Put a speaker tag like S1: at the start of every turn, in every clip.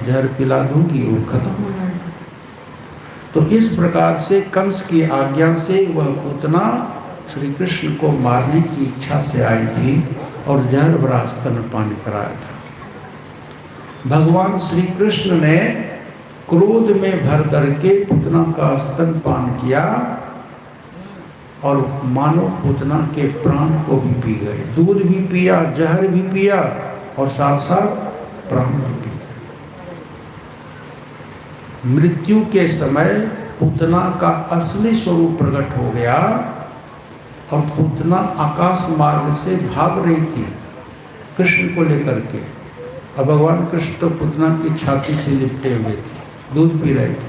S1: जहर पिला दूंगी वो खत्म हो जाएगा। तो इस प्रकार से कंस की आज्ञा से वह पूतना श्री कृष्ण को मारने की इच्छा से आई थी और जहर भरा स्तनपान कराया था। भगवान श्री कृष्ण ने क्रोध में भर करके पूतना का स्तनपान किया और मानो पूतना के प्राण को भी पी गए। दूध भी पिया, जहर भी पिया और साथ साथ प्राण भी पी गए। मृत्यु के समय पूतना का असली स्वरूप प्रकट हो गया और पूतना आकाश मार्ग से भाग रही थी कृष्ण को लेकर के। अब भगवान कृष्ण तो पूतना की छाती से लिपटे हुए थे, दूध पी रहे थे।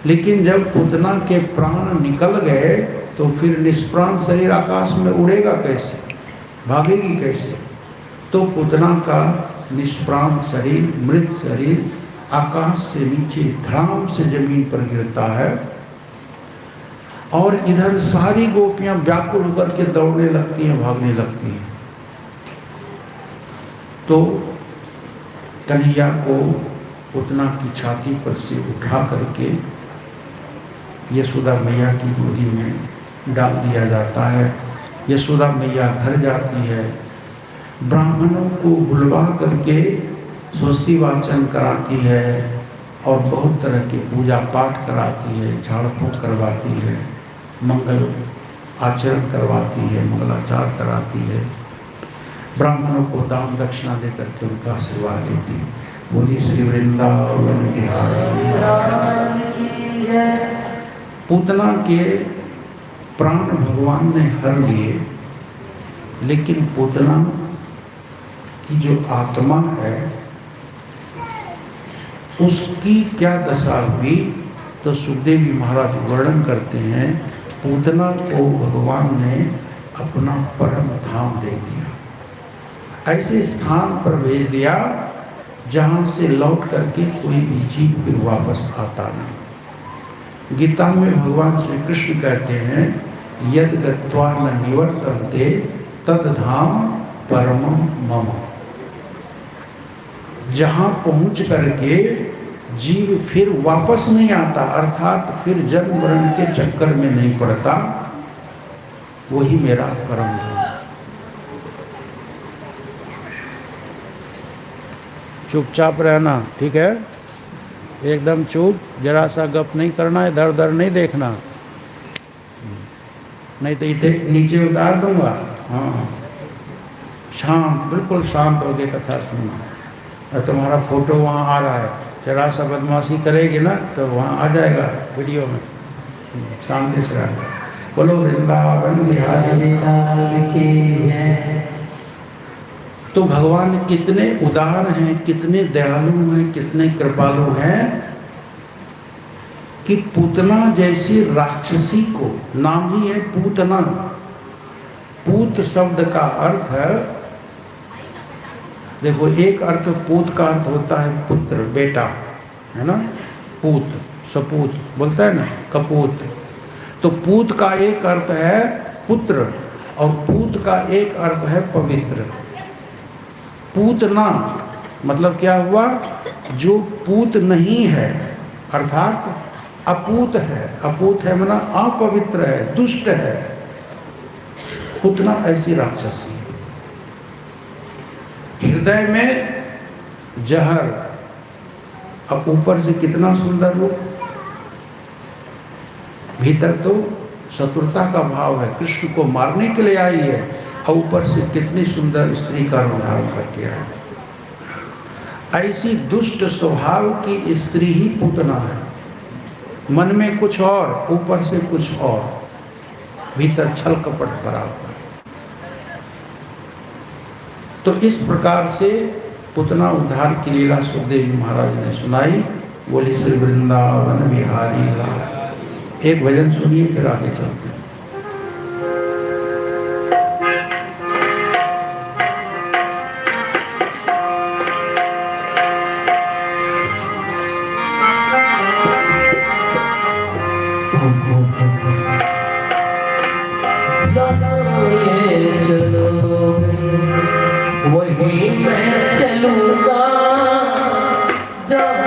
S1: लेकिन जब पूतना के प्राण निकल गए तो फिर निष्प्राण शरीर आकाश में उड़ेगा कैसे, भागेगी कैसे? तो पूतना का निष्प्राण शरीर, मृत शरीर आकाश से नीचे धड़ाम से जमीन पर गिरता है और इधर सारी गोपियां व्याकुल होकर के दौड़ने लगती हैं, भागने लगती हैं। तो कन्हैया को पूतना की छाती पर से उठा करके यशोदा मैया की गोदी में डाल दिया जाता है। यशोदा मैया घर जाती है, ब्राह्मणों को बुलवा करके स्वस्ति वाचन कराती है और बहुत तरह की पूजा पाठ कराती है, झाड़ फूँक करवाती है, मंगल आचरण करवाती है, मंगलाचार कराती है। ब्राह्मणों को दान दक्षिणा दे करके उनका आशीर्वाद लेती है। बोली श्री वृंदावन बिहारी। पूतना के प्राण भगवान ने हर लिए, लेकिन पूतना की जो आत्मा है उसकी क्या दशा हुई? तो सुखदेव जी महाराज वर्णन करते हैं, पूतना को भगवान ने अपना परम धाम दे दिया, ऐसे स्थान पर भेज दिया जहाँ से लौट करके कोई भी जीव फिर वापस आता नहीं। गीता में भगवान श्री कृष्ण कहते हैं, यद गत्वा न निवर्तन्ते तद धाम परमं मम। जहाँ पहुँच करके जीव फिर वापस नहीं आता, अर्थात फिर जन्म मरण के चक्कर में नहीं पड़ता, वही मेरा परम धाम। चुपचाप रहना, ठीक है? एकदम चुप, जरा सा गप नहीं करना, इधर उधर नहीं देखना, नहीं तो इधर नीचे उतार दूंगा। हाँ, शांत, बिल्कुल शांत होके कथा सुनना। और तुम्हारा फोटो वहाँ आ रहा है, जरा सा बदमाशी करेगी ना तो वहाँ आ जाएगा वीडियो में। शांति से रहना। बोलो वृंदावन बिहारी। तो भगवान कितने उदार हैं, कितने दयालु हैं, कितने कृपालु हैं कि पूतना जैसी राक्षसी को, नाम ही है पूतना। पूत शब्द का अर्थ है, देखो, एक अर्थ पूत का अर्थ होता है पुत्र, बेटा, है ना? पूत, सपूत बोलता है ना, कपूत। तो पूत का एक अर्थ है पुत्र और पूत का एक अर्थ है पवित्र। पूतना मतलब क्या हुआ? जो पूत नहीं है, अर्थात अपूत है। अपूत है माना अपवित्र है, दुष्ट है। पूतना ऐसी राक्षसी है। हृदय में जहर, अब ऊपर से कितना सुंदर रूप, भीतर तो शत्रुता का भाव है, कृष्ण को मारने के लिए आई है, और ऊपर से कितनी सुंदर स्त्री का रूप धारण करके आई। ऐसी दुष्ट स्वभाव की स्त्री ही पूतना है। मन में कुछ और, ऊपर से कुछ और, भीतर छल कपट भरा हुआ। तो इस प्रकार से पूतना उद्धार की लीला सुखदेव जी महाराज ने सुनाई। बोली श्री वृंदावन बिहारी लाल। एक भजन सुनिए, फिर आगे चलते हैं।
S2: चलो वही मैं चलूंगा, जब